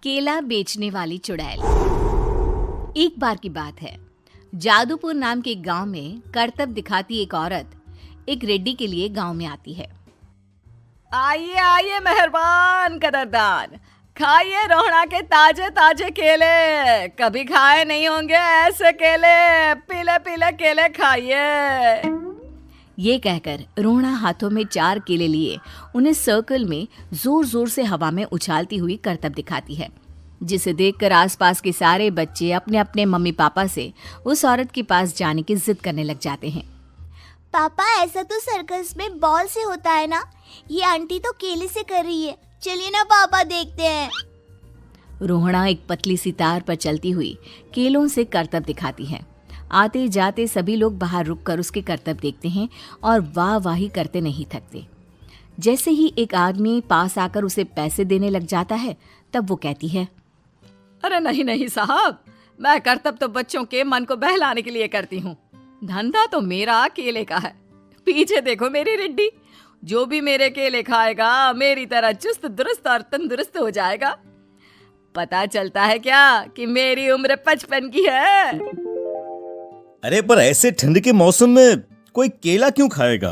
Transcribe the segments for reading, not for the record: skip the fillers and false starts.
केला बेचने वाली चुड़ैल। एक बार की बात है, जादूपुर नाम के गांव में करतब दिखाती एक औरत एक रेड्डी के लिए गांव में आती है। आइए आइए मेहरबान कदरदान, खाइए रोहड़ा के ताजे ताजे केले। कभी खाए नहीं होंगे ऐसे केले, पीले पीले केले खाइए। ये कहकर रोहड़ा हाथों में 4 केले लिए उन्हें सर्कल में जोर जोर से हवा में उछालती हुई करतब दिखाती है, जिसे देखकर आसपास के सारे बच्चे अपने अपने मम्मी पापा से उस औरत के पास जाने की जिद करने लग जाते हैं। पापा, ऐसा तो सर्कस में बॉल से होता है ना, ये आंटी तो केले से कर रही है। चलिए ना पापा, देखते हैं। रोहड़ा एक पतली सी तार पर चलती हुई केलों से करतब दिखाती है। आते जाते सभी लोग बाहर रुककर उसके करतब देखते हैं और वाह वाही करते नहीं थकते। जैसे ही एक आदमी पास आकर उसे पैसे देने लग जाता है, तब वो कहती है, अरे नहीं नहीं साहब, मैं करतब तो बच्चों के मन को बहलाने के लिए करती हूँ। धंधा तो मेरा केले का है। पीछे देखो मेरी रिड्डी, जो भी मेरे केले खाएगा मेरी तरह चुस्त दुरुस्त और तंदुरुस्त हो जाएगा। पता चलता है क्या कि मेरी उम्र 55 की है। अरे पर ऐसे ठंड के मौसम में कोई केला क्यों खाएगा?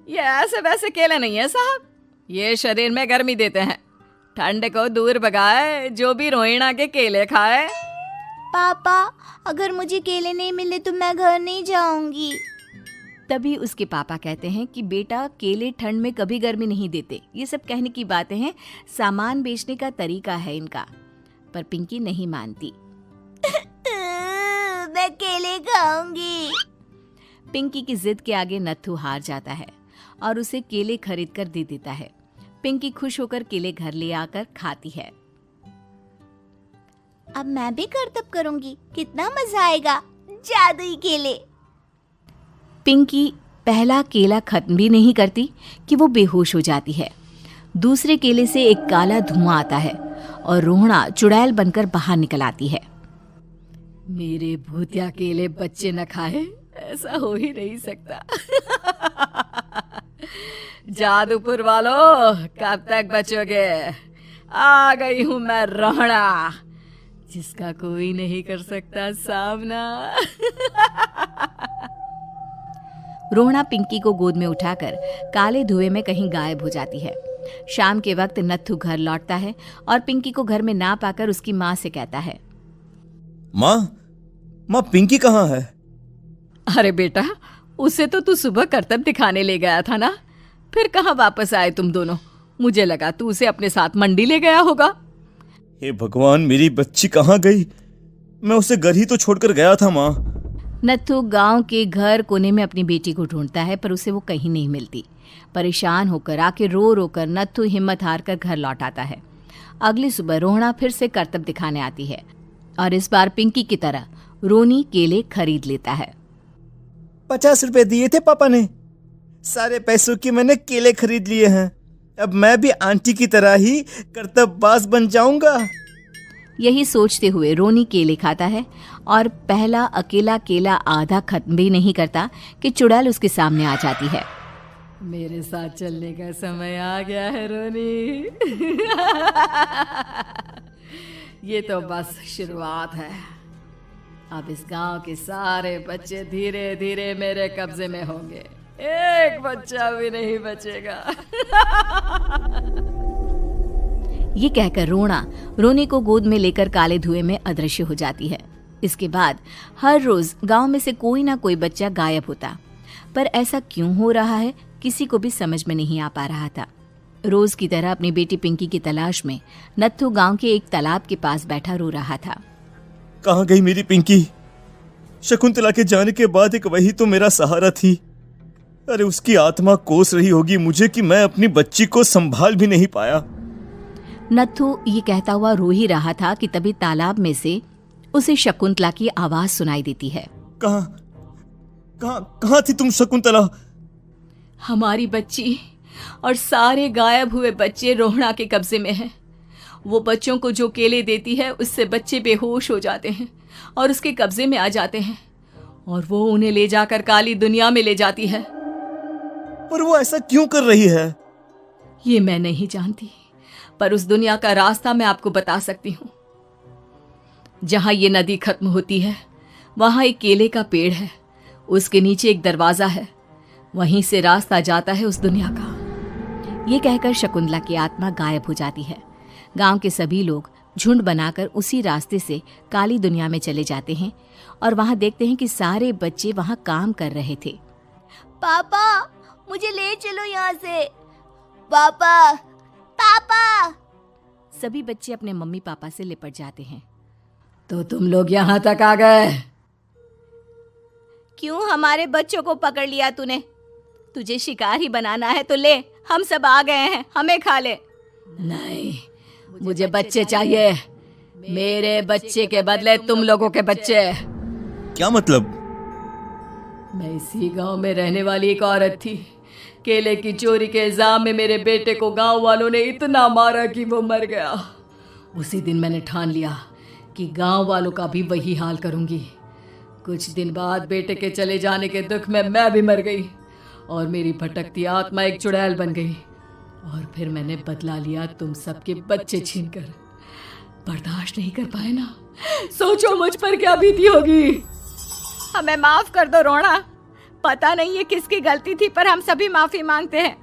ये ऐसे वैसे केले नहीं है साहब, ये शरीर में गर्मी देते हैं। ठंड को दूर भगाए जो भी रोहिणा के केले खाए। पापा, अगर मुझे केले नहीं मिले तो मैं घर नहीं जाऊंगी। तभी उसके पापा कहते हैं कि बेटा, केले ठंड में कभी गर्मी नहीं देते। ये सब कहने की बातें हैं, सामान बेचने का तरीका है इनका। पर पिंकी नहीं मानती। मैं केले खाऊंगी। पिंकी की जिद के आगे नत्थू हार जाता है और उसे केले खरीद कर दे देता है। पिंकी खुश होकर केले घर ले आकर खाती है। अब मैं भी करतब करूंगी, कितना मजा आएगा। जादुई केले। पिंकी पहला केला खत्म भी नहीं करती कि वो बेहोश हो जाती है। दूसरे केले से एक काला धुआं आता है और रोहड़ा चुड़ैल बनकर बाहर निकल आती है। मेरे भूतिया केले बच्चे न खाए, ऐसा हो ही नहीं सकता। जादूपुर वालों, कब तक बचोगे? आ गई हूं मैं रोहड़ा, जिसका कोई नहीं कर सकता सामना। रोहड़ा पिंकी को गोद में उठाकर काले धुएं में कहीं गायब हो जाती है। शाम के वक्त नत्थू घर लौटता है और पिंकी को घर में ना पाकर उसकी माँ से कहता है, माँ पिंकी कहाँ है? अरे बेटा, उसे तो तू सुबह करतब दिखाने ले गया था ना, फिर कहाँ वापस आए तुम दोनों? मुझे लगा तू उसे अपने साथ मंडी ले गया होगा। हे भगवान, मेरी बच्ची कहाँ गई? मैं उसे घर ही तो छोड़कर गया था माँ। नत्थू गांव के घर कोने में अपनी बेटी को ढूंढता है, पर उसे वो कहीं नहीं मिलती। परेशान होकर आके रो रो कर नत्थू हिम्मत हार कर घर लौट आता है। अगली सुबह रोहड़ा फिर से करतब दिखाने आती है और इस बार पिंकी की तरह रोनी केले खरीद लेता है। 50 रुपए दिए थे पापा ने, सारे पैसों के मैंने केले खरीद लिए हैं। अब मैं भी आंटी की तरह ही करतबबाज बन जाऊंगा। यही सोचते हुए रोनी केले खाता है और पहला अकेला केला आधा खत्म भी नहीं करता कि चुड़ैल उसके सामने आ जाती है। मेरे साथ चलने का समय आ गया है रोनी। ये तो बस शुरुआत है। अब इस गांव के सारे बच्चे धीरे धीरे मेरे कब्जे में होंगे, एक बच्चा भी नहीं बचेगा। ये कहकर रोना रोनी को गोद में लेकर काले धुएं में अदृश्य हो जाती है। इसके बाद हर रोज गांव में से कोई ना कोई बच्चा गायब होता, पर ऐसा क्यों हो रहा है किसी को भी समझ में नहीं आ पा रहा था। रोज की तरह अपनी बेटी पिंकी की तलाश में नत्थू गांव के एक तालाब के पास बैठा रो रहा था। कहाँ गई मेरी पिंकी? शकुंतला के जाने के बाद एक वही तो मेरा सहारा थी। अरे उसकी आत्मा कोस रही होगी मुझे कि मैं अपनी बच्ची को संभाल भी नहीं पाया। नत्थू ये कहता हुआ रो ही रहा था कि तभी तालाब में से उसे शकुंतला की आवाज सुनाई देती है। कहाँ थी तुम शकुंतला? हमारी बच्ची और सारे गायब हुए बच्चे रोहड़ा के कब्जे में हैं। वो बच्चों को जो केले देती है उससे बच्चे बेहोश हो जाते हैं और उसके कब्जे में आ जाते हैं और वो उन्हें ले जाकर काली दुनिया में ले जाती है। पर वो ऐसा क्यों कर रही है? ये मैं नहीं जानती, पर उस दुनिया का रास्ता मैं आपको बता सकती हूँ। जहां ये नदी खत्म होती है वहां एक केले का पेड़ है, उसके नीचे एक दरवाजा है, वहीं से रास्ता जाता है उस दुनिया का। ये कहकर शकुंतला की आत्मा गायब हो जाती है। गांव के सभी लोग झुंड बनाकर उसी रास्ते से काली दुनिया में चले जाते हैं और वहां देखते हैं कि सारे बच्चे वहां काम कर रहे थे। पापा मुझे ले चलो यहाँ से। पापा पापा। सभी बच्चे अपने मम्मी पापा से लिपट जाते हैं। तो तुम लोग यहाँ तक आ गए? क्यों हमारे बच्चों को पकड़ लिया तूने? तुझे शिकार ही बनाना है तो ले, हम सब आ गए हैं, हमें खा ले। नहीं, मुझे बच्चे चाहिए, मेरे बच्चे के बदले तुम लोगों के बच्चे। क्या मतलब? मैं इसी गांव में रहने वाली एक औरत थी। केले की चोरी के इल्जाम में मेरे बेटे को गांव वालों ने इतना मारा कि वो मर गया। उसी दिन मैंने ठान लिया कि गांव वालों का भी वही हाल करूंगी। कुछ दिन बाद बेटे के चले जाने के दुख में मैं भी मर गई और मेरी भटकती आत्मा एक चुड़ैल बन गई। और फिर मैंने बदला लिया तुम सबके बच्चे छीनकर। बर्दाश्त नहीं कर पाए ना, सोचो मुझ पर क्या बीती होगी। हमें माफ कर दो रोना, पता नहीं ये किसकी गलती थी पर हम सभी माफी मांगते हैं।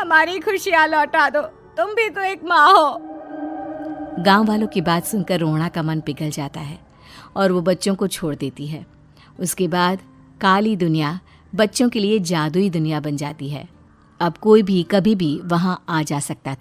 हमारी खुशियां लौटा दो, तुम भी तो एक माँ हो। गांव वालों की बात सुनकर रोना का मन पिघल जाता है और वो बच्चों को छोड़ देती है। उसके बाद काली दुनिया बच्चों के लिए जादुई दुनिया बन जाती है। अब कोई भी कभी भी वहां आ जा सकता था।